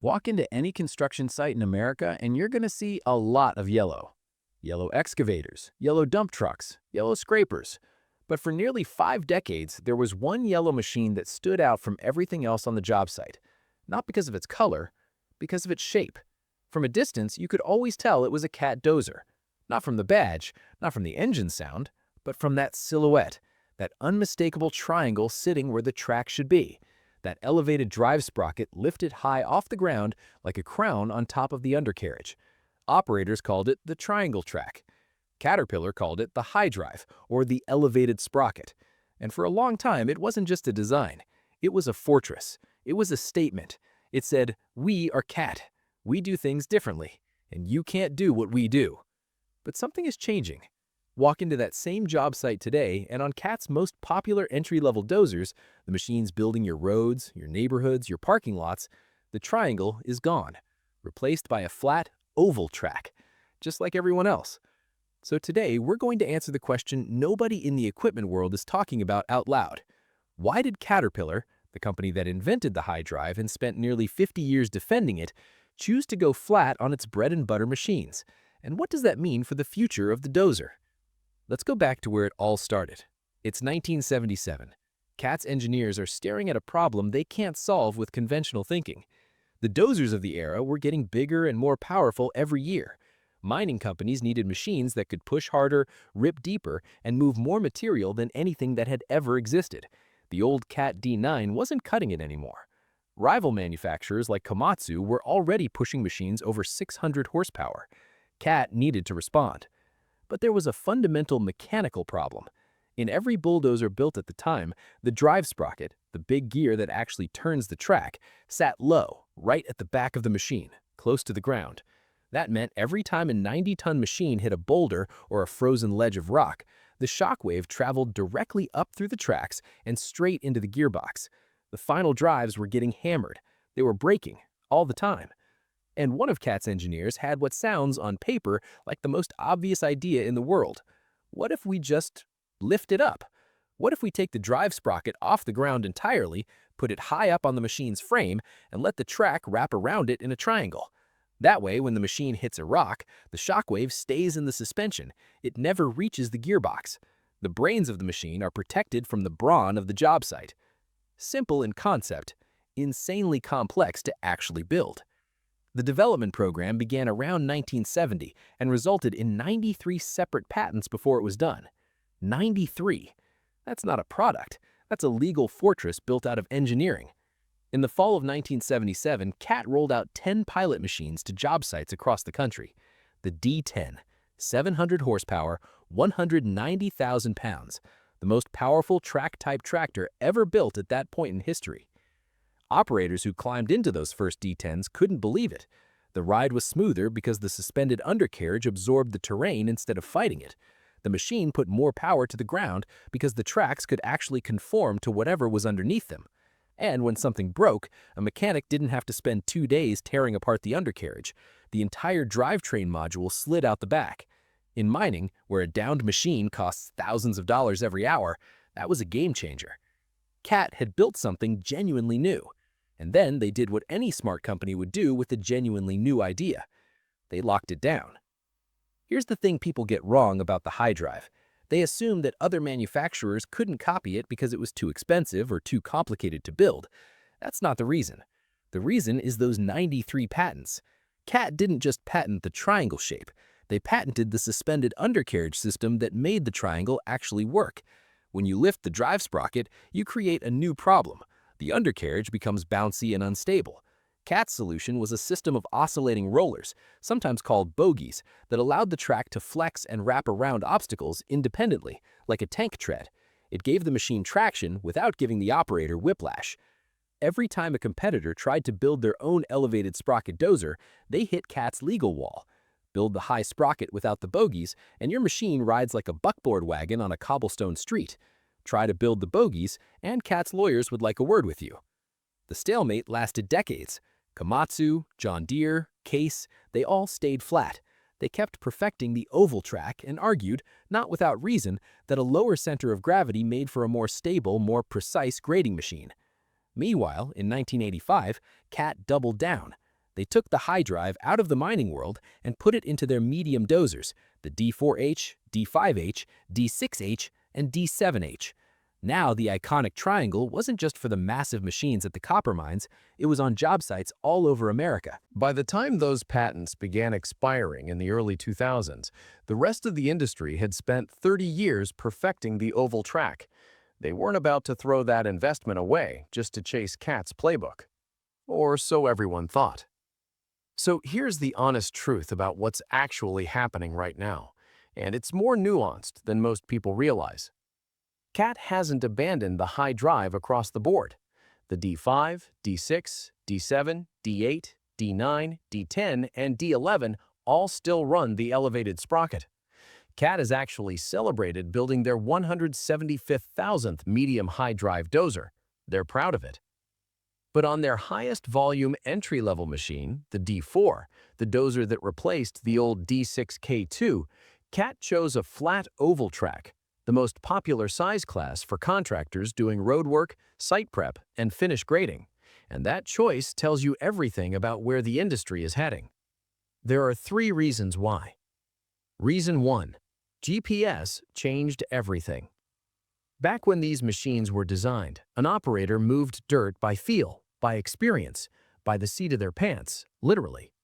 Walk into any construction site in America and you're going to see a lot of yellow. Yellow excavators, yellow dump trucks, yellow scrapers. But for nearly 5 decades, there was one yellow machine that stood out from everything else on the job site. Not because of its color, because of its shape. From a distance, you could always tell it was a Cat Dozer. Not from the badge, not from the engine sound, but from that silhouette, that unmistakable triangle sitting where the track should be. That elevated drive sprocket lifted high off the ground like a crown on top of the undercarriage. Operators called it the triangle track. Caterpillar called it the high drive, or the elevated sprocket. And for a long time, it wasn't just a design. It was a fortress. It was a statement. It said, "We are Cat. We do things differently, and you can't do what we do." But something is changing. Walk into that same job site today, and on Cat's most popular entry-level dozers, the machines building your roads, your neighborhoods, your parking lots, the triangle is gone, replaced by a flat, oval track, just like everyone else. So today, we're going to answer the question nobody in the equipment world is talking about out loud. Why did Caterpillar, the company that invented the high drive and spent nearly 50 years defending it, choose to go flat on its bread-and-butter machines? And what does that mean for the future of the dozer? Let's go back to where it all started. It's 1977. Cat's engineers are staring at a problem they can't solve with conventional thinking. The dozers of the era were getting bigger and more powerful every year. Mining companies needed machines that could push harder, rip deeper, and move more material than anything that had ever existed. The old Cat D9 wasn't cutting it anymore. Rival manufacturers like Komatsu were already pushing machines over 600 horsepower. Cat needed to respond. But there was a fundamental mechanical problem. In every bulldozer built at the time, the drive sprocket, the big gear that actually turns the track, sat low, right at the back of the machine, close to the ground. That meant every time a 90-ton machine hit a boulder or a frozen ledge of rock, the shockwave traveled directly up through the tracks and straight into the gearbox. The final drives were getting hammered. They were breaking, all the time. And one of Cat's engineers had what sounds, on paper, like the most obvious idea in the world. What if we just lift it up? What if we take the drive sprocket off the ground entirely, put it high up on the machine's frame, and let the track wrap around it in a triangle? That way, when the machine hits a rock, the shockwave stays in the suspension. It never reaches the gearbox. The brains of the machine are protected from the brawn of the job site. Simple in concept, insanely complex to actually build. The development program began around 1970 and resulted in 93 separate patents before it was done. 93. That's not a product. That's a legal fortress built out of engineering. In the fall of 1977, Cat rolled out 10 pilot machines to job sites across the country. The D10, 700 horsepower, 190,000 pounds, the most powerful track-type tractor ever built at that point in history. Operators who climbed into those first D10s couldn't believe it. The ride was smoother because the suspended undercarriage absorbed the terrain instead of fighting it. The machine put more power to the ground because the tracks could actually conform to whatever was underneath them. And when something broke, a mechanic didn't have to spend 2 days tearing apart the undercarriage. The entire drivetrain module slid out the back. In mining, where a downed machine costs thousands of dollars every hour, that was a game changer. Cat had built something genuinely new. And then they did what any smart company would do with a genuinely new idea. They locked it down. Here's the thing people get wrong about the high drive. They assume that other manufacturers couldn't copy it because it was too expensive or too complicated to build. That's not the reason. The reason is those 93 patents. Cat didn't just patent the triangle shape. They patented the suspended undercarriage system that made the triangle actually work. When you lift the drive sprocket, you create a new problem. The undercarriage becomes bouncy and unstable. Cat's solution was a system of oscillating rollers, sometimes called bogies, that allowed the track to flex and wrap around obstacles independently, like a tank tread. It gave the machine traction without giving the operator whiplash. Every time a competitor tried to build their own elevated sprocket dozer, they hit Cat's legal wall. Build the high sprocket without the bogies, and your machine rides like a buckboard wagon on a cobblestone street. Try to build the bogies, and Cat's lawyers would like a word with you. The stalemate lasted decades. Komatsu, John Deere, Case, they all stayed flat. They kept perfecting the oval track and argued, not without reason, that a lower center of gravity made for a more stable, more precise grading machine. Meanwhile, in 1985, Cat doubled down. They took the high drive out of the mining world and put it into their medium dozers, the D4H, D5H, D6H, and D7H. Now, the iconic triangle wasn't just for the massive machines at the copper mines, it was on job sites all over America. By the time those patents began expiring in the early 2000s, the rest of the industry had spent 30 years perfecting the oval track. They weren't about to throw that investment away just to chase Cat's playbook. Or so everyone thought. So here's the honest truth about what's actually happening right now, and it's more nuanced than most people realize. Cat hasn't abandoned the high drive across the board. The D5, D6, D7, D8, D9, D10, and D11 all still run the elevated sprocket. Cat has actually celebrated building their 175,000th medium high drive dozer. They're proud of it. But on their highest volume entry-level machine, the D4, the dozer that replaced the old D6K2, Cat chose a flat oval track, the most popular size class for contractors doing roadwork, site prep, and finish grading. And that choice tells you everything about where the industry is heading. There are 3 reasons why. Reason 1. GPS changed everything. Back when these machines were designed, an operator moved dirt by feel, by experience, by the seat of their pants, literally.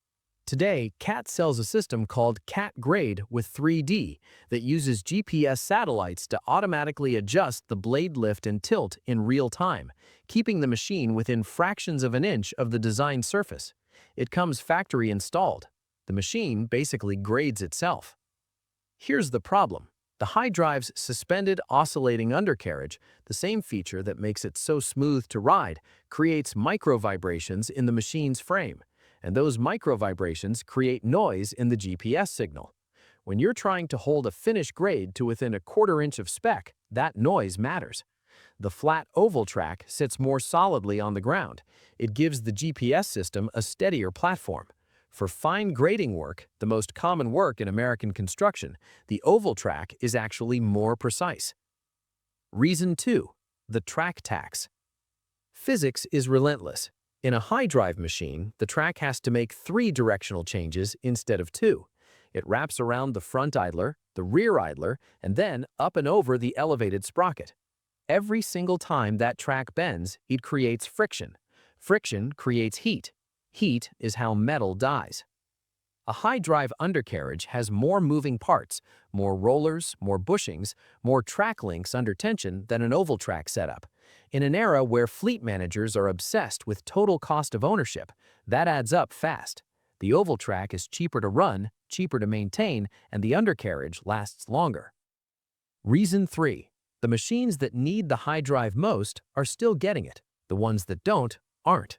Today, Cat sells a system called Cat Grade with 3D that uses GPS satellites to automatically adjust the blade lift and tilt in real time, keeping the machine within fractions of an inch of the design surface. It comes factory installed. The machine basically grades itself. Here's the problem. The high drive's suspended oscillating undercarriage, the same feature that makes it so smooth to ride, creates micro-vibrations in the machine's frame. And those micro-vibrations create noise in the GPS signal. When you're trying to hold a finish grade to within a quarter inch of spec, that noise matters. The flat oval track sits more solidly on the ground. It gives the GPS system a steadier platform. For fine grading work, the most common work in American construction, the oval track is actually more precise. Reason 2. The track tax. Physics is relentless. In a high drive machine, the track has to make 3 directional changes instead of 2. It wraps around the front idler, the rear idler, and then up and over the elevated sprocket. Every single time that track bends, it creates friction. Friction creates heat. Heat is how metal dies. A high drive undercarriage has more moving parts, more rollers, more bushings, more track links under tension than an oval track setup. In an era where fleet managers are obsessed with total cost of ownership, that adds up fast. The oval track is cheaper to run, cheaper to maintain, and the undercarriage lasts longer. Reason 3. The machines that need the high drive most are still getting it. The ones that don't, aren't.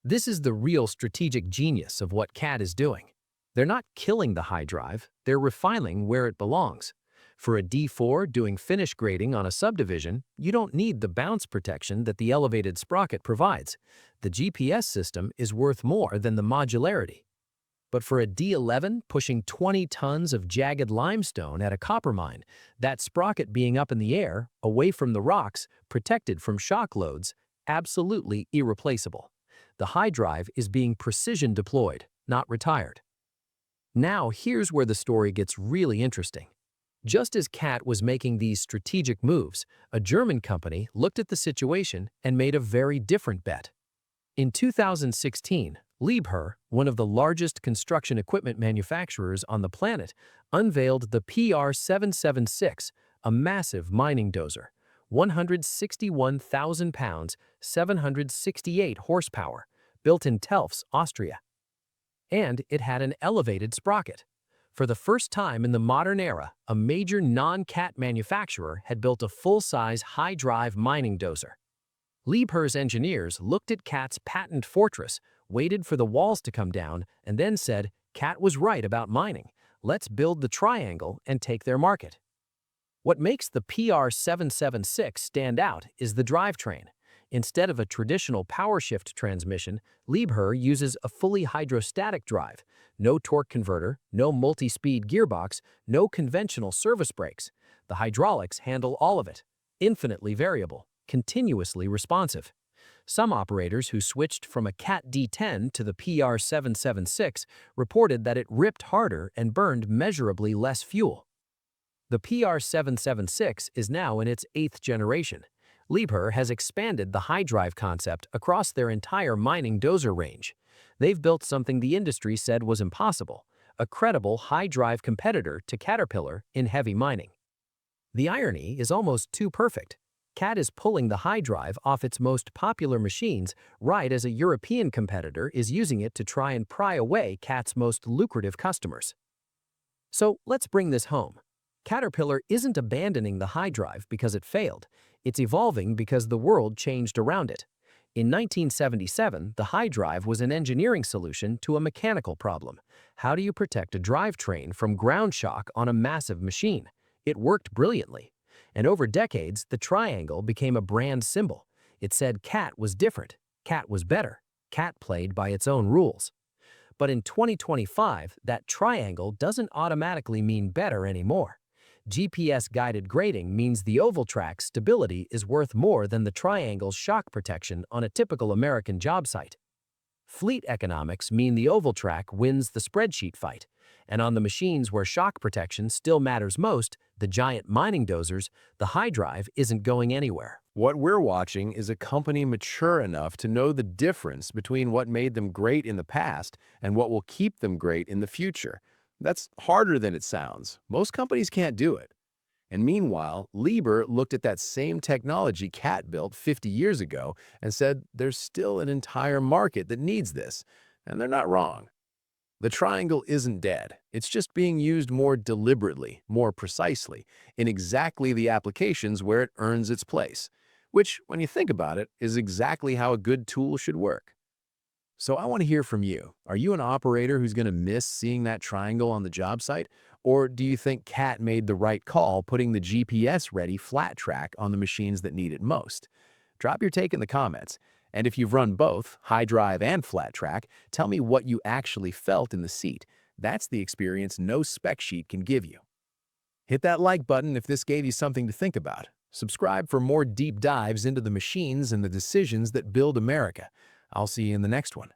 This is the real strategic genius of what Cat is doing. They're not killing the high drive, they're refining where it belongs. For a D4 doing finish grading on a subdivision, you don't need the bounce protection that the elevated sprocket provides. The GPS system is worth more than the modularity. But for a D11 pushing 20 tons of jagged limestone at a copper mine, that sprocket being up in the air, away from the rocks, protected from shock loads, absolutely irreplaceable. The high drive is being precision deployed, not retired. Now here's where the story gets really interesting. Just as Cat was making these strategic moves, a German company looked at the situation and made a very different bet. In 2016, Liebherr, one of the largest construction equipment manufacturers on the planet, unveiled the PR776, a massive mining dozer, 161,000 pounds, 768 horsepower, built in Telfs, Austria. And it had an elevated sprocket. For the first time in the modern era, a major non-Cat manufacturer had built a full-size high-drive mining dozer. Liebherr's engineers looked at Cat's patent fortress, waited for the walls to come down, and then said, Cat was right about mining. Let's build the triangle and take their market. What makes the PR776 stand out is the drivetrain. Instead of a traditional power shift transmission, Liebherr uses a fully hydrostatic drive. No torque converter, no multi-speed gearbox, no conventional service brakes. The hydraulics handle all of it. Infinitely variable, continuously responsive. Some operators who switched from a CAT D10 to the PR776 reported that it ripped harder and burned measurably less fuel. The PR776 is now in its 8th generation. Liebherr has expanded the high drive concept across their entire mining dozer range. They've built something the industry said was impossible, a credible high drive competitor to Caterpillar in heavy mining. The irony is almost too perfect. CAT is pulling the high drive off its most popular machines right as a European competitor is using it to try and pry away CAT's most lucrative customers. So let's bring this home. Caterpillar isn't abandoning the high drive because it failed. It's evolving because the world changed around it. In 1977, the high drive was an engineering solution to a mechanical problem. How do you protect a drivetrain from ground shock on a massive machine? It worked brilliantly. And over decades, the triangle became a brand symbol. It said CAT was different, CAT was better, CAT played by its own rules. But in 2025, that triangle doesn't automatically mean better anymore. GPS-guided grading means the oval track's stability is worth more than the triangle's shock protection on a typical American job site. Fleet economics mean the oval track wins the spreadsheet fight, and on the machines where shock protection still matters most, the giant mining dozers, the high drive isn't going anywhere. What we're watching is a company mature enough to know the difference between what made them great in the past and what will keep them great in the future. That's harder than it sounds. Most companies can't do it. And meanwhile, Liebherr looked at that same technology CAT built 50 years ago and said there's still an entire market that needs this. And they're not wrong. The triangle isn't dead. It's just being used more deliberately, more precisely, in exactly the applications where it earns its place. Which, when you think about it, is exactly how a good tool should work. So I want to hear from you. Are you an operator who's going to miss seeing that triangle on the job site? Or do you think CAT made the right call putting the GPS-ready flat track on the machines that need it most? Drop your take in the comments. And if you've run both, high drive and flat track, tell me what you actually felt in the seat. That's the experience no spec sheet can give you. Hit that like button if this gave you something to think about. Subscribe for more deep dives into the machines and the decisions that build America. I'll see you in the next one.